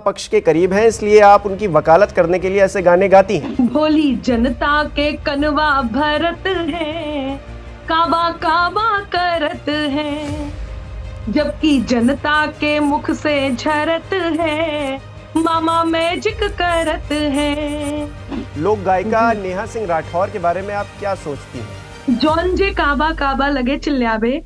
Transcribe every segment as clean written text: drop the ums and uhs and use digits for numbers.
पक्ष के करीब हैं, इसलिए आप उनकी वकालत करने के लिए ऐसे गाने गाती हैं। भोली जनता के कनवा भरत है, काबा काबा करत है, जबकि जनता के मुख से झरत है, मामा मैजिक करत है। लोक गायिका नेहा सिंह राठौर के बारे में आप क्या सोचती हैं? जौन जे काबा काबा लगे चिल्लावे,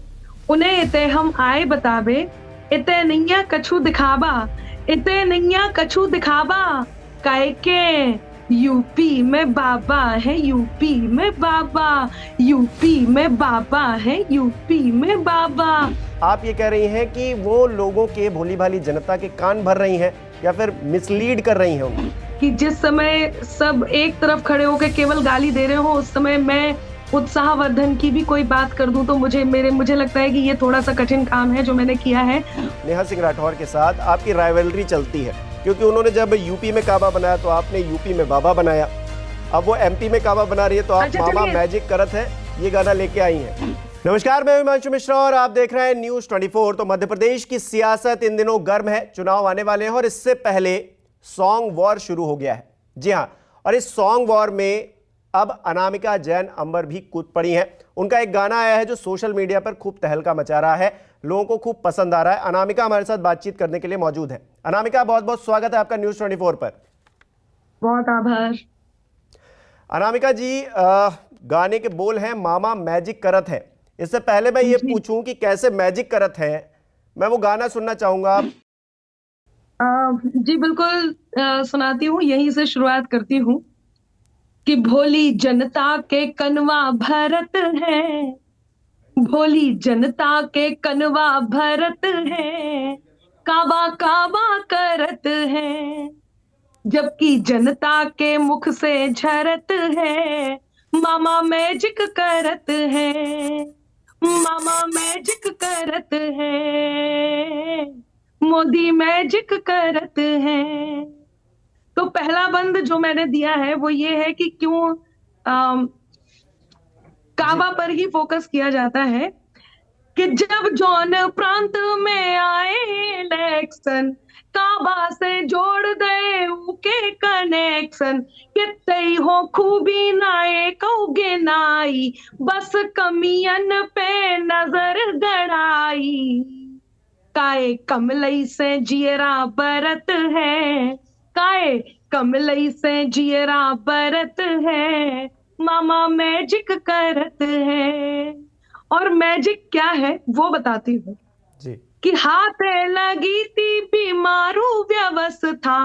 उन्हें इते हम आए बतावे, इते नैया कछु दिखावा, इते नैया कछु दिखावा, काहे के यूपी में बाबा है, यूपी में बाबा, यूपी में बाबा है, यूपी में बाबा। आप ये कह रही हैं कि वो लोगों के, भोली भाली जनता के कान भर रही हैं या फिर मिसलीड कर रही हैं उनको? कि जिस समय सब एक तरफ खड़े होकर केवल गाली दे रहे हो, उस समय मैं उत्साहवर्धन की भी कोई बात कर दूं तो मुझे लगता है कि ये थोड़ा सा कठिन काम है जो मैंने किया है। नेहा सिंह राठौर के साथ आपकी राइवलरी चलती है, क्योंकि उन्होंने जब यूपी में काबा बनाया तो आपने यूपी में बाबा बनाया। अब वो एमपी में काबा बना रही है तो आप मामा मैजिक करत है ये गाना लेके आई हैं। नमस्कार, मैं हिमांशु मिश्रा और आप देख रहे हैं न्यूज़ 24। तो मध्य प्रदेश की सियासत इन दिनों गर्म है, चुनाव आने वाले हैं और इससे पहले सॉन्ग वॉर शुरू हो गया है। जी हाँ, और इस सॉन्ग वॉर में अब अनामिका जैन अंबर भी कूद पड़ी हैं। उनका एक गाना आया है जो सोशल मीडिया पर खूब तहलका मचा रहा है, लोगों को खूब पसंद आ रहा है। अनामिका हमारे साथ बातचीत करने के लिए मौजूद है। अनामिका, बहुत बहुत स्वागत है आपका न्यूज़ 24 पर। बहुत आभार। अनामिका जी, गाने के बोल हैं मामा मैजिक करत है। इससे पहले मैं ये पूछूं कि कैसे मैजिक करत है, मैं वो गाना सुनना चाहूंगा। जी बिल्कुल, सुनाती हूँ, यहीं से शुरुआत करती हूँ कि भोली जनता के कनवा भरत है, भोली जनता के कनवा भरत है, काबा काबा करत है, जबकि जनता के मुख से झरत है, मामा मैजिक करत है, मामा मैजिक करत है, मोदी मैजिक करत है। तो पहला बंद जो मैंने दिया है वो ये है कि क्यों काबा पर ही फोकस किया जाता है कि जब जौन प्रांत में आए इलेक्शन, काबा से जोड़ दे उके कनेक्शन, कितने हो खूबी नाए कहोगे नाई, बस कमियन पे नजर गड़ाई, काए कमलई से जियरा बरत है, काए कमलई से जियरा बरत है, मामा मैजिक करत है। और मैजिक क्या है वो बताती हूँ कि हाथ लगी थी बीमारू व्यवस्था,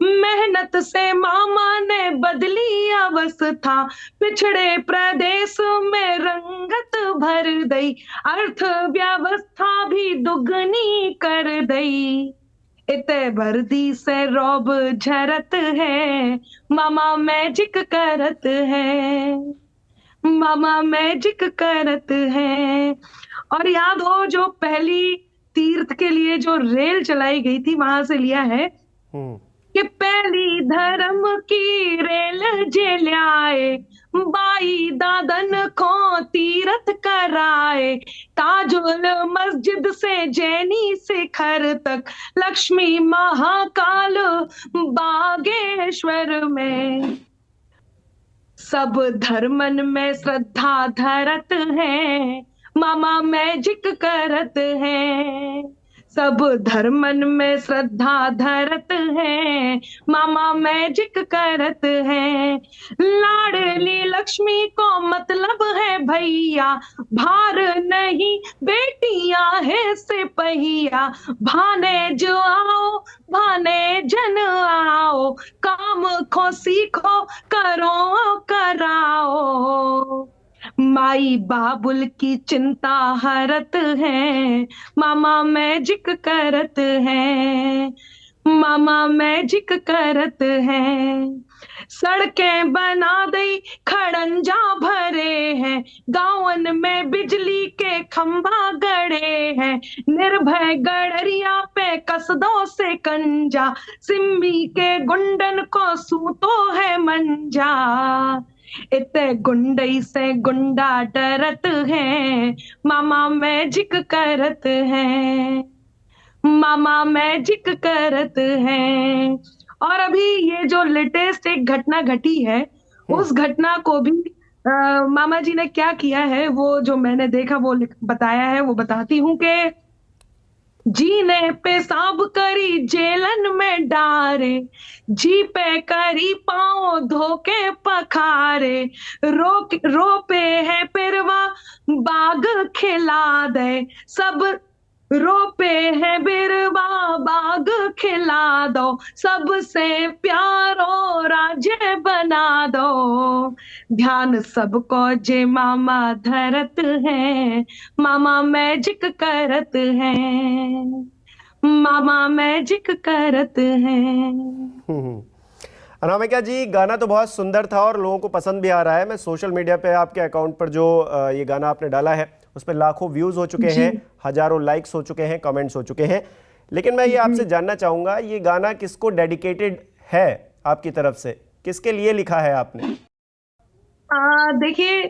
मेहनत से मामा ने बदली अवस्था, पिछड़े प्रदेश में रंगत भर दई, अर्थव्यवस्था भी दुगनी कर दई, इते वर्दी से रौब झरत है, मामा मैजिक करत है, मामा मैजिक करत है। और याद हो जो पहली तीर्थ के लिए जो रेल चलाई गई थी, वहां से लिया है कि पहली धर्म की रेल जे ल्याए, बाई दादन को तीर्थ कराए, ताजुल मस्जिद से जैनी शिखर तक, लक्ष्मी महाकाल बागेश्वर में, सब धर्मन में श्रद्धा धरत है, मामा मैजिक करत है, सब धर्मन में श्रद्धा धरत है, मामा मैजिक करत है, लाडली लक्ष्मी को मतलब है भैया, भार नहीं बेटियां है सिपहिया, भाने जो आओ भाने जन आओ, काम को सीखो करो कराओ, माई बाबुल की चिंता हरत है, मामा मैजिक करत है, मामा मैजिक करत है, सड़कें बना दई खड़ंजा भरे हैं, गांवन में बिजली के खंभा गड़े हैं, निर्भय गड़रिया पे कसदों से कंजा, सिम्मी के गुंडन को सूतो है मंजा, इतने गुंडई से गुंडा डरत है, मामा मैजिक करत है, मामा मैजिक करत हैं। और अभी ये जो लेटेस्ट एक घटना घटी है, हम्म। उस घटना को भी मामा जी ने क्या किया है, वो जो मैंने देखा वो बताया है, वो बताती हूँ कि जीने पेशाब करी जेलन में डारे, जी पे करी पाँव धोके पखारे, रोपे है पिरवा बाग खिला दे सब, रोपे है बिरवा बाग खिला दो, सबसे प्यारो राज्य बना दो, ध्यान सबको जे मामा धरत है, मामा मैजिक करत हैं, मामा मैजिक करत हैं। हम्म। अनामिका जी, गाना तो बहुत सुंदर था और लोगों को पसंद भी आ रहा है। मैं सोशल मीडिया पे आपके अकाउंट पर जो ये गाना आपने डाला है उस पर लाखों व्यूज़ हो चुके जी हैं, हजारों लाइक्स हो चुके हैं, कमेंट्स हो चुके हैं। लेकिन मैं ये आपसे जी। जानना चाहूँगा, ये गाना किसको डेडिकेटेड है आपकी तरफ से, किसके लिए लिखा है आपने? देखिए,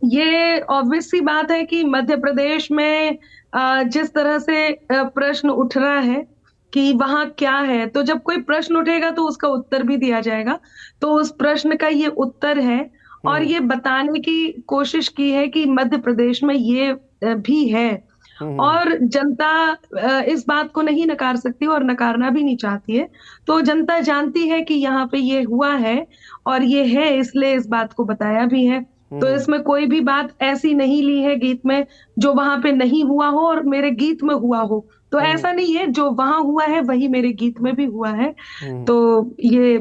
ये ऑब्वियस सी बात है कि मध्य प्रदेश में जिस तरह से प्रश्न उठ रहा है कि वहाँ क्या है, तो जब कोई प्रश्न उठेगा तो उसका उत्तर भी दिया जाएगा। तो उस प्रश्न का ये उत्तर है, और हम्म। ये बताने की कोशिश की है कि मध्य प्रदेश में ये भी है। हम्म। और जनता इस बात को नहीं नकार सकती और नकारना भी नहीं चाहती है। तो जनता जानती है कि यहाँ पे ये हुआ है और ये है, इसलिए इस बात को बताया भी है। तो हम्म। इसमें कोई भी बात ऐसी नहीं ली है गीत में जो वहां पे नहीं हुआ हो और मेरे गीत में हुआ हो। तो हम्म। ऐसा नहीं है, जो वहां हुआ है वही मेरे गीत में भी हुआ है। हम्म। तो ये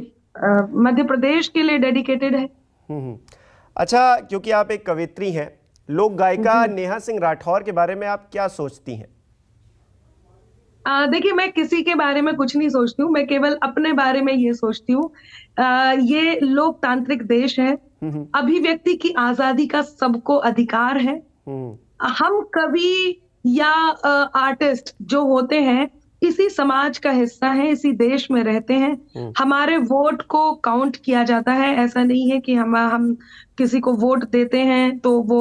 मध्य प्रदेश के लिए डेडिकेटेड है। हम्म। अच्छा, क्योंकि आप एक कवित्री हैं, लोक गायिका जी। नेहा सिंह राठौर के बारे में आप क्या सोचती हैं? देखिए, मैं किसी के बारे में कुछ नहीं सोचती हूँ, मैं केवल अपने बारे में ये सोचती हूँ। ये लोकतांत्रिक देश है, हम्म। अभिव्यक्ति की आजादी का सबको अधिकार है। हम्म। हम कवि या आर्टिस्ट जो होते हैं, इसी समाज का हिस्सा है, इसी देश में रहते हैं। हम्म। हमारे वोट को काउंट किया जाता है। ऐसा नहीं है कि हम किसी को वोट देते हैं तो वो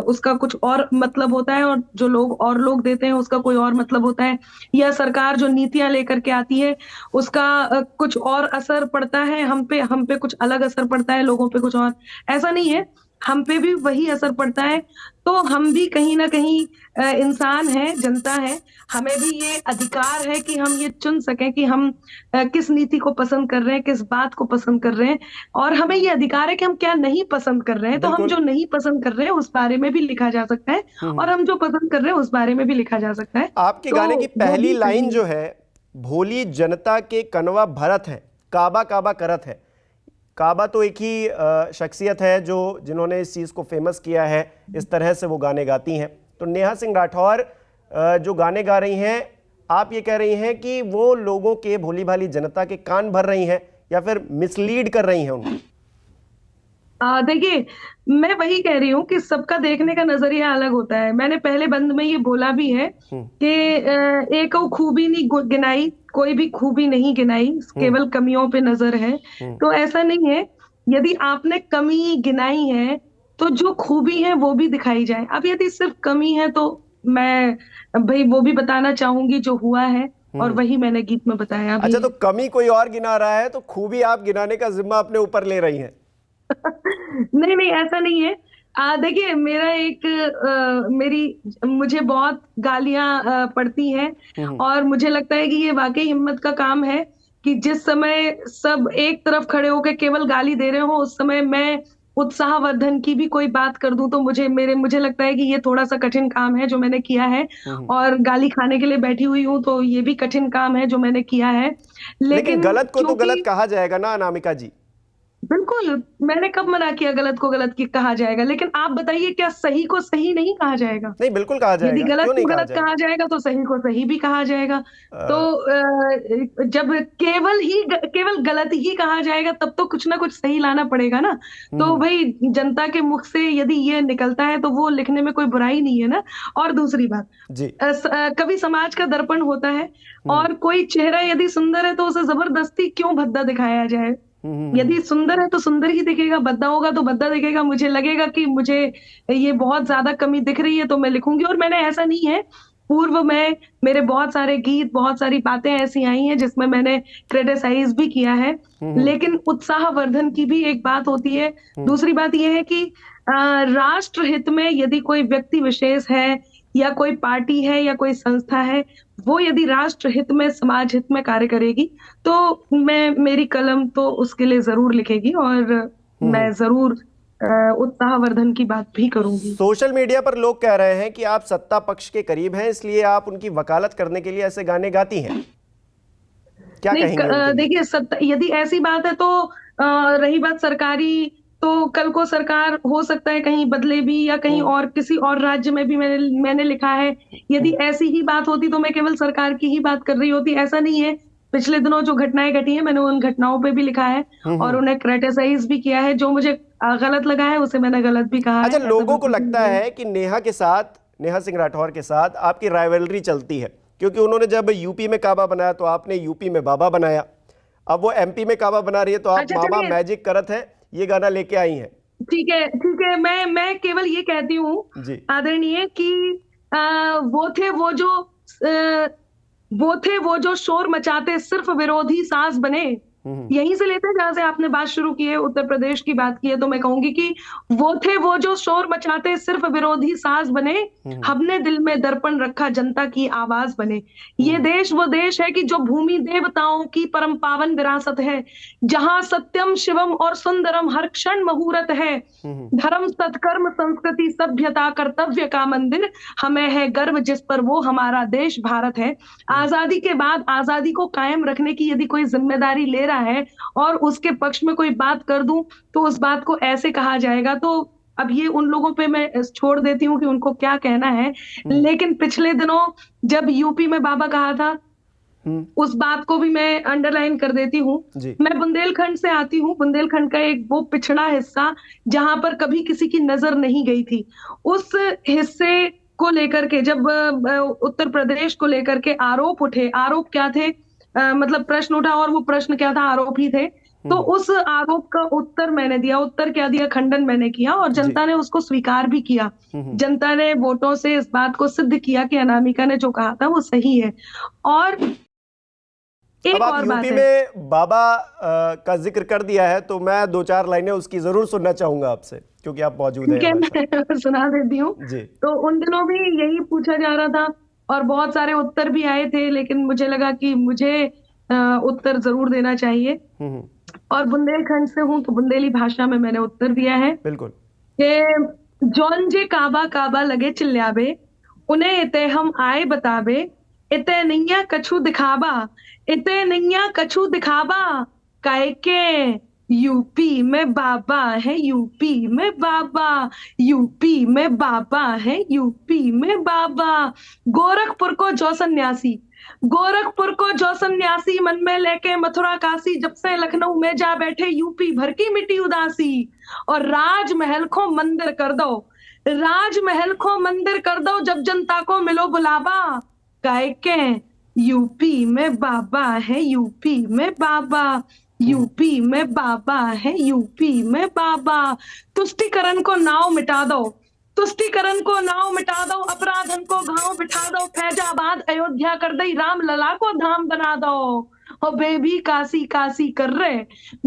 उसका कुछ और मतलब होता है, और जो लोग देते हैं उसका कोई और मतलब होता है, या सरकार जो नीतियां लेकर के आती है उसका कुछ और असर पड़ता है, हम पे कुछ अलग असर पड़ता है, लोगों पे कुछ और। ऐसा नहीं है, हम पे भी वही असर पड़ता है। तो हम भी कहीं ना कहीं इंसान हैं, जनता है। हमें भी ये अधिकार है कि हम ये चुन सकें कि हम किस नीति को पसंद कर रहे हैं, किस बात को पसंद कर रहे हैं। और हमें ये अधिकार है कि हम क्या नहीं पसंद कर रहे हैं। तो हम बिल्कुल। जो नहीं पसंद कर रहे हैं उस बारे में भी लिखा जा सकता है, हम्म। और हम जो पसंद कर रहे हैं उस बारे में भी लिखा जा सकता है। आपके तो गाने की वो पहली भी लाइन सही है। जो है, भोली जनता के कनवा भरत है, काबा काबा करत है। काबा तो एक ही शख्सियत है जो जिन्होंने इस चीज़ को फेमस किया है, इस तरह से वो गाने गाती हैं। तो नेहा सिंह राठौर जो गाने गा रही हैं, आप ये कह रही हैं कि वो लोगों के, भोली भाली जनता के कान भर रही हैं या फिर मिसलीड कर रही हैं उनको? देखिए, मैं वही कह रही हूँ कि सबका देखने का नजरिया अलग होता है। मैंने पहले बंद में ये बोला भी है हम्म। कि एक खूबी नहीं गिनाई, कोई भी खूबी नहीं गिनाई, हम्म। केवल कमियों पे नजर है। हम्म। तो ऐसा नहीं है, यदि आपने कमी गिनाई है तो जो खूबी है वो भी दिखाई जाए। अब यदि सिर्फ कमी है तो मैं भाई वो भी बताना चाहूंगी जो हुआ है, और हम्म। वही मैंने गीत में बताया भी अच्छा, तो है। कमी कोई और गिना रहा है तो खूबी आप गिनाने का जिम्मा अपने ऊपर ले रही हैं? नहीं नहीं, ऐसा नहीं है। देखिए, मेरा एक मेरी मुझे बहुत गालियां पड़ती हैं, हम्म। और मुझे लगता है कि ये वाकई हिम्मत का काम है कि जिस समय सब एक तरफ खड़े होकर केवल गाली दे रहे हो, उस समय मैं उत्साहवर्धन की भी कोई बात कर दूं तो मुझे लगता है कि ये थोड़ा सा कठिन काम है जो मैंने किया है। हम्म। और गाली खाने के लिए बैठी हुई हूं तो ये भी कठिन काम है जो मैंने किया है। लेकिन लेकिन गलत को तो क्योंकि गलत कहा जाएगा ना अनामिका जी? बिल्कुल, मैंने कब मना किया गलत को गलत की कहा जाएगा? लेकिन आप बताइए, क्या सही को सही नहीं कहा जाएगा? नहीं, बिल्कुल कहा यदि जाएगा, गलत क्यों नहीं को कहा गलत जाएगा? कहा जाएगा तो सही को सही भी कहा जाएगा। तो अ, जब केवल गलत ही कहा जाएगा तब तो कुछ ना कुछ सही लाना पड़ेगा ना। तो हम्म। भाई, जनता के मुख से यदि ये निकलता है तो वो लिखने में कोई बुराई नहीं है ना। और दूसरी बात, जी। कवि समाज का दर्पण होता है, हम्म। और कोई चेहरा यदि सुंदर है तो उसे जबरदस्ती क्यों भद्दा दिखाया जाए? हम्म। यदि सुंदर है तो सुंदर ही दिखेगा, भद्दा होगा तो भद्दा दिखेगा। मुझे लगेगा कि मुझे ये बहुत ज्यादा कमी दिख रही है तो मैं लिखूंगी। और मैंने ऐसा नहीं है पूर्व में मेरे बहुत सारे गीत, बहुत सारी बातें ऐसी आई हैं जिसमें मैंने क्रिटिसाइज भी किया है, लेकिन उत्साहवर्धन की भी एक बात होती है। दूसरी बात यह है कि राष्ट्र हित में यदि कोई व्यक्ति विशेष है या कोई पार्टी है या कोई संस्था है, वो यदि राष्ट्र हित में, समाज हित में कार्य करेगी, तो मेरी कलम तो उसके लिए जरूर लिखेगी और मैं जरूर उत्साहवर्धन की बात भी करूंगी। सोशल मीडिया पर लोग कह रहे हैं कि आप सत्ता पक्ष के करीब हैं, इसलिए आप उनकी वकालत करने के लिए ऐसे गाने गाती हैं। क्या कहेंगे उनके लिए? देखिए, यदि ऐसी बात है तो रही बात सरकारी, तो कल को सरकार हो सकता है कहीं बदले भी या कहीं और किसी और राज्य में भी मैंने लिखा है। यदि ऐसी ही बात होती तो मैं केवल सरकार की ही बात कर रही होती, ऐसा नहीं है। पिछले दिनों जो घटनाएं घटी हैं, मैंने उन घटनाओं पे भी लिखा है और उन्हें क्रिटिसाइज भी किया है। जो मुझे गलत लगा है उसे मैंने गलत भी कहा है। अच्छा, लोगों को लगता है कि नेहा सिंह राठौर के साथ आपकी राइवलरी चलती है, क्योंकि उन्होंने जब यूपी में काबा बनाया तो आपने यूपी में बाबा बनाया। अब वो एमपी में काबा बना रही है तो आप मामा मैजिक करत है ये गाना लेके आई हैं। ठीक है, मैं केवल ये कहती हूँ आदरणीय कि वो थे वो जो शोर मचाते सिर्फ विरोधी सास बने। यहीं से लेते हैं जहां से आपने बात शुरू की है, उत्तर प्रदेश की बात की है, तो मैं कहूंगी कि वो थे वो जो शोर मचाते सिर्फ विरोधी सास बने, हमने दिल में दर्पण रखा जनता की आवाज बने। ये देश वो देश है कि जो भूमि देवताओं की परम पावन विरासत है, जहां सत्यम शिवम और सुंदरम हर क्षण मुहूर्त है, धर्म सत्कर्म संस्कृति सभ्यता कर्तव्य का मंदिर, हमें है गर्व जिस पर वो हमारा देश भारत है। आजादी के बाद आजादी को कायम रखने की यदि कोई जिम्मेदारी ले रहा है और उसके पक्ष में कोई बात कर दूं तो उस बात को ऐसे कहा जाएगा। तो अब ये उन लोगों पे मैं छोड़ देती हूँ कि उनको क्या कहना है। लेकिन पिछले दिनों जब यूपी में बाबा कहा था, उस बात को भी मैं अंडरलाइन कर देती हूँ। मैं बुंदेलखंड से आती हूँ। बुंदेलखंड का एक वो पिछड़ा हिस्सा जहां पर कभी किसी की नजर नहीं गई थी, उस हिस्से को लेकर के जब उत्तर प्रदेश को लेकर के आरोप उठे, आरोप क्या थे, मतलब प्रश्न उठा और वो प्रश्न क्या था, आरोप ही थे। तो उस आरोप का उत्तर मैंने दिया। उत्तर क्या दिया? खंडन मैंने किया और जनता ने उसको स्वीकार भी किया। जनता ने वोटों से इस बात को सिद्ध किया कि अनामिका ने जो कहा था वो सही है। और एक अब आप और बात यूपी है, में बाबा का जिक्र कर दिया है तो मैं 2-4 लाइनें उसकी जरूर सुनना चाहूंगा आपसे, क्योंकि आप मौजूद हैं। मैं सुना देती हूँ। तो उन दिनों भी यही पूछा जा रहा था और बहुत सारे उत्तर भी आए थे, लेकिन मुझे लगा कि मुझे उत्तर जरूर देना चाहिए। और बुंदेलखंड से हूँ तो बुंदेली भाषा में मैंने उत्तर दिया है। बिल्कुल। कि जौन जे काबा काबा लगे चिल्लाबे, उन्हें इते हम आए बताबे, इते नैया कछु दिखाबा, इते नैया कछु दिखाबा, काहे के यूपी में बाबा है, यूपी में बाबा, यूपी में बाबा है, यूपी में बाबा। गोरखपुर को जो सन्यासी, गोरखपुर को जो सन्यासी, मन में लेके मथुरा काशी, जब से लखनऊ में जा बैठे यूपी भर की मिट्टी उदासी। और राजमहल को मंदिर कर दो, राजमहल को मंदिर कर दो, जब जनता को मिलो बुलावा, काहे के यूपी में बाबा है, यूपी में बाबा, यूपी में बाबा है, यूपी में बाबा। तुष्टिकरण को नाव मिटा दो, तुष्टिकरण को नाव मिटा दो, अपराधन को गांव बिठा दो, फैजाबाद अयोध्या कर दई, राम लला को धाम बना दो। और बेबी काशी काशी कर रहे,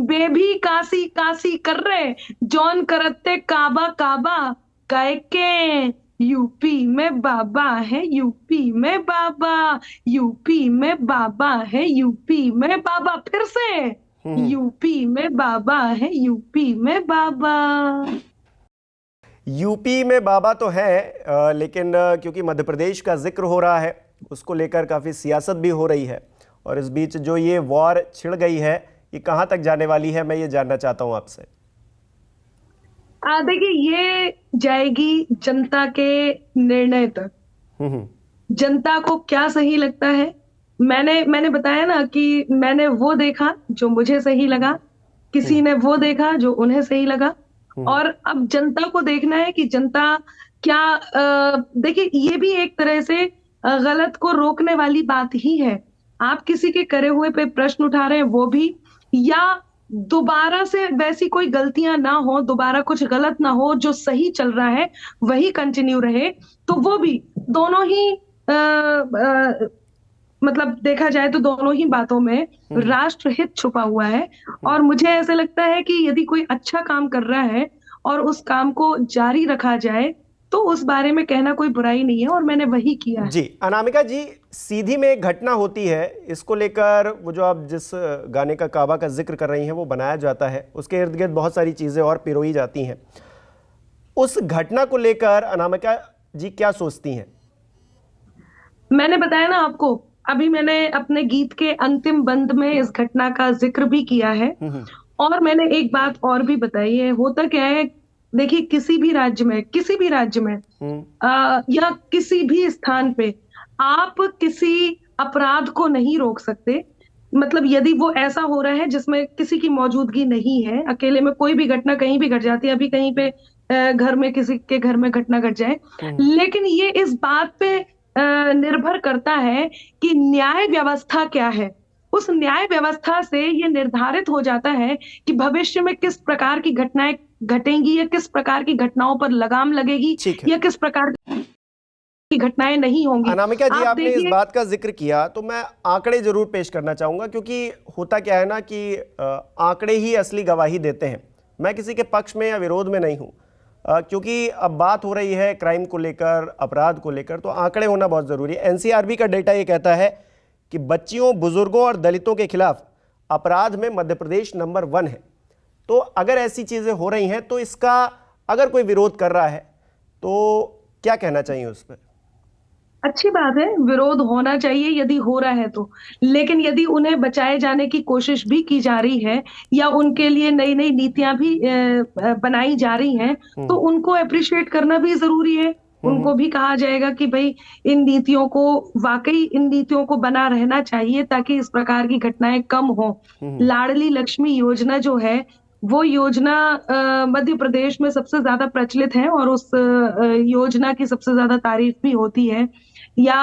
बेबी काशी काशी कर रहे, जौन करते काबा काबा, काहे के यूपी में बाबा है, यूपी में बाबा, यूपी में बाबा है, यूपी में बाबा। फिर से यूपी में बाबा है, यूपी में बाबा। यूपी में बाबा तो है, लेकिन क्योंकि मध्य प्रदेश का जिक्र हो रहा है, उसको लेकर काफ़ी सियासत भी हो रही है। और इस बीच जो ये वॉर छिड़ गई है, ये कहाँ तक जाने वाली है, मैं ये जानना चाहता हूँ आपसे। देखिए, ये जाएगी जनता के निर्णय तक। जनता को क्या सही लगता है, मैंने बताया ना कि मैंने वो देखा जो मुझे सही लगा, किसी ने वो देखा जो उन्हें सही लगा, और अब जनता को देखना है कि जनता क्या। देखिए, ये भी एक तरह से गलत को रोकने वाली बात ही है। आप किसी के करे हुए पे प्रश्न उठा रहे हैं, वो भी, या दोबारा से वैसी कोई गलतियां ना हो, दोबारा कुछ गलत ना हो, जो सही चल रहा है वही कंटिन्यू रहे, तो वो भी, दोनों ही मतलब देखा जाए तो दोनों ही बातों में राष्ट्र हित छुपा हुआ है। और मुझे ऐसा लगता है कि यदि कोई अच्छा काम कर रहा है और उस काम को जारी रखा जाए तो उस बारे में कहना कोई बुराई नहीं है, और मैंने वही किया है। जी अनामिका जी, सीधी में एक घटना होती है, इसको लेकर वो जो आप जिस गाने का काबा का जिक्र कर रही हैं वो बनाया जाता है, उसके इर्द गिर्द बहुत सारी चीज़ें और पिरोई जाती हैं। उस घटना को लेकर अनामिका जी क्या सोचती हैं? मैंने बताया ना आपको, अभी मैंने अपने गीत के अंतिम बंद में इस घटना का जिक्र भी किया है। और मैंने एक बात और भी बताई है। होता क्या है, देखिए किसी भी राज्य में या किसी भी स्थान पे आप किसी अपराध को नहीं रोक सकते। मतलब यदि वो ऐसा हो रहा है जिसमें किसी की मौजूदगी नहीं है, अकेले में कोई भी घटना कहीं भी घट जाती है, अभी कहीं पे घर में किसी के घर में घटना घट जाए, लेकिन ये इस बात पे निर्भर करता है कि न्याय व्यवस्था क्या है। उस न्याय व्यवस्था से ये निर्धारित हो जाता है कि भविष्य में किस प्रकार की घटनाएं घटेंगी, या किस प्रकार की घटनाओं पर लगाम लगेगी, ठीक है। या किस प्रकार की घटनाएं नहीं होंगी। अनामिका जी, आप आपने इस देखिए, बात का जिक्र किया तो मैं आंकड़े जरूर पेश करना चाहूंगा, क्योंकि होता क्या है ना कि आंकड़े ही असली गवाही देते हैं। मैं किसी के पक्ष में या विरोध में नहीं हूं, क्योंकि अब बात हो रही है क्राइम को लेकर, अपराध को लेकर, तो आंकड़े होना बहुत जरूरी है। एनसीआरबी का डेटा ये कहता है कि बच्चियों, बुजुर्गों और दलितों के खिलाफ अपराध में मध्य प्रदेश नंबर 1 है। तो अगर ऐसी चीजें हो रही हैं तो इसका अगर कोई विरोध कर रहा है तो क्या कहना चाहिए उस पर? अच्छी बात है, विरोध होना चाहिए यदि हो रहा है तो। लेकिन यदि उन्हें बचाए जाने की कोशिश भी की जा रही है, या उनके लिए नई नई नीतियां भी बनाई जा रही हैं, तो उनको अप्रिशिएट करना भी जरूरी है। उनको भी कहा जाएगा कि भाई इन नीतियों को, वाकई इन नीतियों को बना रहना चाहिए ताकि इस प्रकार की घटनाएं कम हो। लाडली लक्ष्मी योजना जो है, वो योजना मध्य प्रदेश में सबसे ज्यादा प्रचलित है, और उस योजना की सबसे ज्यादा तारीफ भी होती है। या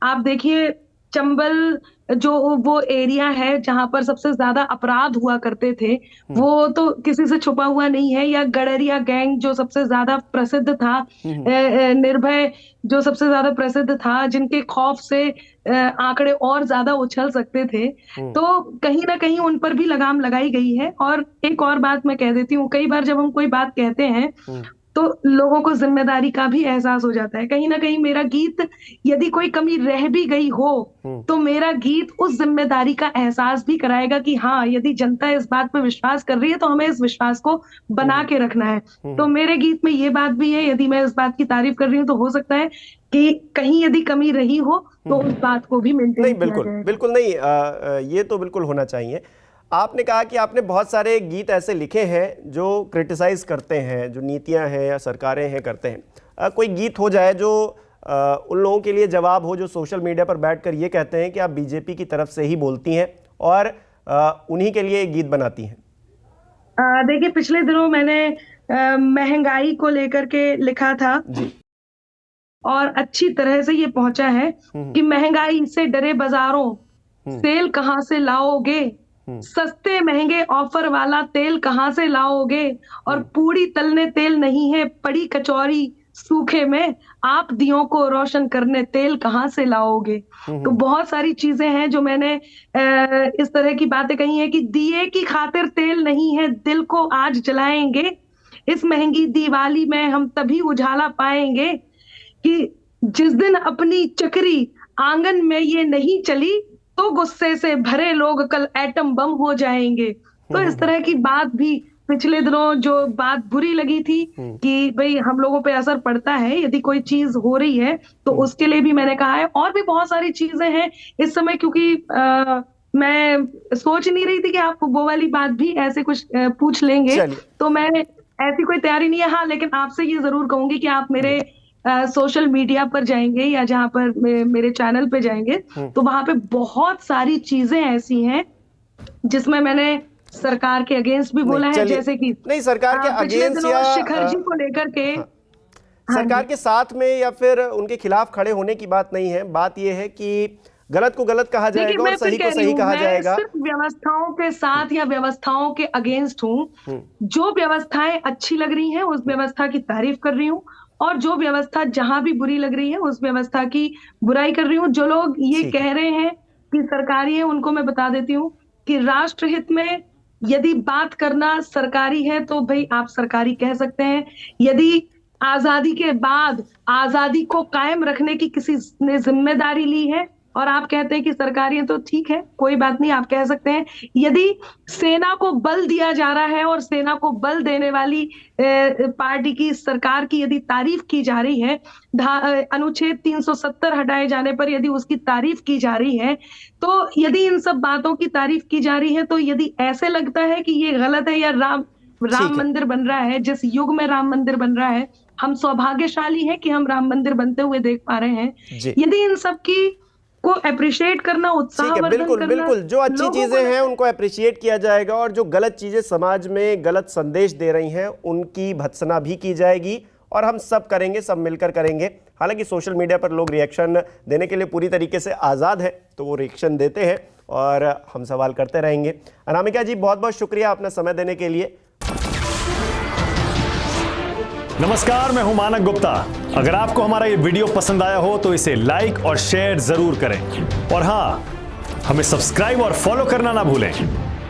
आप देखिए, चंबल जो वो एरिया है जहां पर सबसे ज्यादा अपराध हुआ करते थे, वो तो किसी से छुपा हुआ नहीं है। या गडरिया गैंग जो सबसे ज्यादा प्रसिद्ध था, निर्भय जो सबसे ज्यादा प्रसिद्ध था, जिनके खौफ से आंकड़े और ज्यादा उछल सकते थे, तो कहीं ना कहीं उन पर भी लगाम लगाई गई है। और एक और बात मैं कह देती हूँ, कई बार जब हम कोई बात कहते हैं तो लोगों को जिम्मेदारी का भी एहसास हो जाता है। कहीं ना कहीं मेरा गीत, यदि कोई कमी रह भी गई हो, तो मेरा गीत उस जिम्मेदारी का एहसास भी कराएगा कि हाँ, यदि जनता इस बात पर विश्वास कर रही है तो हमें इस विश्वास को बना के रखना है। तो मेरे गीत में ये बात भी है, यदि मैं इस बात की तारीफ कर रही हूँ तो हो सकता है कि कहीं यदि कमी रही हो तो उस बात को भी मेंटेन नहीं, किया बिल्कुल जाए। बिल्कुल नहीं, ये तो बिल्कुल होना चाहिए। आपने कहा कि आपने बहुत सारे गीत ऐसे लिखे हैं जो क्रिटिसाइज करते हैं, जो नीतियां हैं या सरकारें हैं करते हैं। कोई गीत हो जाए जो उन लोगों के लिए जवाब हो जो सोशल मीडिया पर बैठकर ये कहते हैं कि आप बीजेपी की तरफ से ही बोलती हैं और उन्हीं के लिए गीत बनाती हैं? देखिए, पिछले दिनों मैंने महंगाई को लेकर के लिखा था जी। और अच्छी तरह से ये पहुंचा है कि महंगाई से डरे बाजारों, सेल कहां से लाओगे, सस्ते महंगे ऑफर वाला तेल कहां से लाओगे, और पूरी तलने तेल नहीं है, पड़ी कचौरी सूखे में, आप दियों को रोशन करने तेल कहां से लाओगे। तो बहुत सारी चीजें हैं जो मैंने इस तरह की बातें कही हैं कि दिए की खातिर तेल नहीं है, दिल को आज जलाएंगे, इस महंगी दिवाली में हम तभी उजाला पाएंगे कि जिस दिन अपनी चक्री आंगन में ये नहीं चली तो गुस्से से भरे लोग कल एटम बम हो जाएंगे। तो इस तरह की बात भी पिछले दिनों जो बात बुरी लगी थी कि भाई हम लोगों पे असर पड़ता है यदि कोई चीज हो रही है, तो उसके लिए भी मैंने कहा है। और भी बहुत सारी चीजें हैं इस समय, क्योंकि मैं सोच नहीं रही थी कि आप वो वाली बात भी ऐसे कुछ पूछ लेंगे, तो मैं ऐसी कोई तैयारी नहीं है। हाँ, लेकिन आपसे ये जरूर कहूंगी कि आप मेरे सोशल मीडिया पर जाएंगे या जहां पर मेरे चैनल पे जाएंगे, तो वहां पे बहुत सारी चीजें ऐसी हैं जिसमें मैंने सरकार के अगेंस्ट भी बोला है, जैसे कि नहीं, सरकार के अगेंस्ट या शिखर जी को लेकर के सरकार के साथ में या फिर उनके खिलाफ खड़े होने की बात नहीं है। बात यह है कि गलत को गलत कहा जाएगा और सही को सही कहा जाएगा। सिर्फ व्यवस्थाओं के साथ या व्यवस्थाओं के अगेंस्ट हूँ। जो व्यवस्थाएं अच्छी लग रही हैं उस व्यवस्था की तारीफ कर रही हूँ, और जो व्यवस्था जहां भी बुरी लग रही है उस व्यवस्था की बुराई कर रही हूँ। जो लोग ये ठीक है। कह रहे हैं कि सरकारी है, उनको मैं बता देती हूँ कि राष्ट्र हित में यदि बात करना सरकारी है तो भाई आप सरकारी कह सकते हैं। यदि आजादी के बाद आजादी को कायम रखने की किसी ने जिम्मेदारी ली है और आप कहते हैं कि सरकारी है तो ठीक है, कोई बात नहीं, आप कह सकते हैं। यदि सेना को बल दिया जा रहा है और सेना को बल देने वाली पार्टी की, सरकार की यदि तारीफ की जा रही है, अनुच्छेद 370 हटाए जाने पर यदि उसकी तारीफ की जा रही है, तो यदि इन सब बातों की तारीफ की जा रही है, तो यदि ऐसे लगता है कि ये गलत है या राम ठीक है। मंदिर बन रहा है, जिस युग में राम मंदिर बन रहा है, हम सौभाग्यशाली हैं कि हम राम मंदिर बनते हुए देख पा रहे हैं। जी। यदि इन सब की को अप्रिशिएट करना, ठीक है, उत्साहवर्धन बिल्कुल करना, बिल्कुल, जो अच्छी लोगों को चीजें हैं उनको अप्रिशिएट किया जाएगा और जो गलत चीजें समाज में गलत संदेश दे रही हैं उनकी भत्सना भी की जाएगी और हम सब करेंगे, सब मिलकर करेंगे। हालांकि सोशल मीडिया पर लोग रिएक्शन देने के लिए पूरी तरीके से आज़ाद हैं, तो वो रिएक्शन देते हैं और हम सवाल करते रहेंगे। अनामिका जी, बहुत बहुत शुक्रिया अपना समय देने के लिए। नमस्कार, मैं हूं मानक गुप्ता। अगर आपको हमारा ये वीडियो पसंद आया हो तो इसे लाइक और शेयर जरूर करें और हां, हमें सब्सक्राइब और फॉलो करना ना भूलें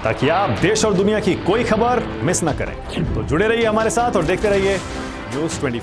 ताकि आप देश और दुनिया की कोई खबर मिस ना करें। तो जुड़े रहिए हमारे साथ और देखते रहिए न्यूज़ 24।